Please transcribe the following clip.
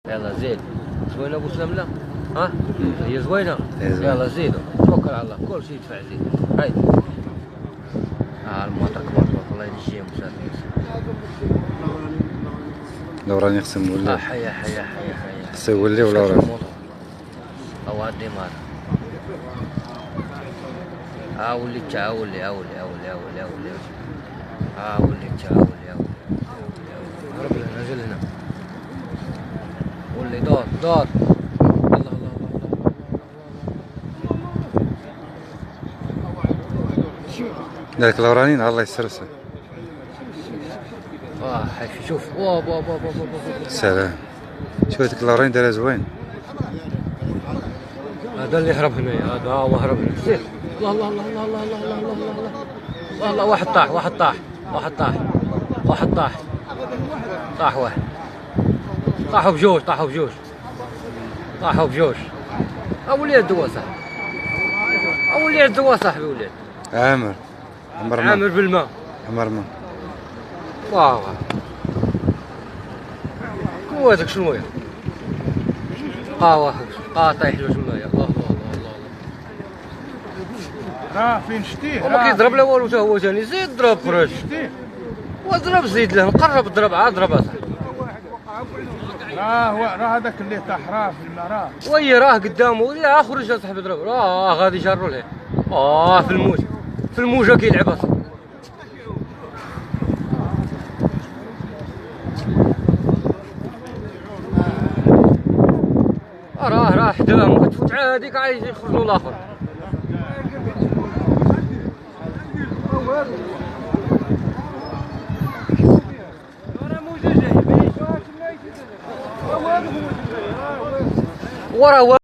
يلا زيد. زوينة ابو سلملة؟ ها؟ هي زوينة؟ زوينة. يلا زيدوا، توكل على الله، كل شيء يدفع زيد. هاي. الموطا كبر الله ينجيهم مسافرين. لو راني يقسم ولا حيا حيا حيا حيا. خصو يولي ولا راه؟ او عندي مال. وليت ولي هرب هنا، نزل هنا. ولي دور دور. الله الله الله ذاك الاورانيين الله يسرسه. حيفي شوف. بابا سلام. شوف ديك الاورانيين دارها زوين. هذا اللي هرب هنايا، هذا هو هرب هنا. سير. الله الله الله الله الله الله الله الله الله الله. واحد طاح واحد طاح واحد طاح واحد طاح طاح واحد. طاحوا بجوج طاحوا بجوج طاحوا بجوج. وليد دوا صاحبي، وليد دوا صاحبي، وليد عامر عامر بالماء. عمر ما واه هذاك شنو هي؟ قهوة طايح له الماء. الله الله الله راه فين شتيه؟ وما كيضرب لا والو، حتى هو ثاني زيد ضرب خرج. وضرب زيد له، نقرب ضرب عاد ضرب اصاحبي. راه هذاك اللي طاح راه في الماء راه. وي راه قدامه. لا خرج اصاحبي ضرب. غادي جروا له. في الموج، في الموجة كيلعب اصاحبي. راه حداهم، كتفوت عاد هذيك عايز يخرجوا الاخر. وراه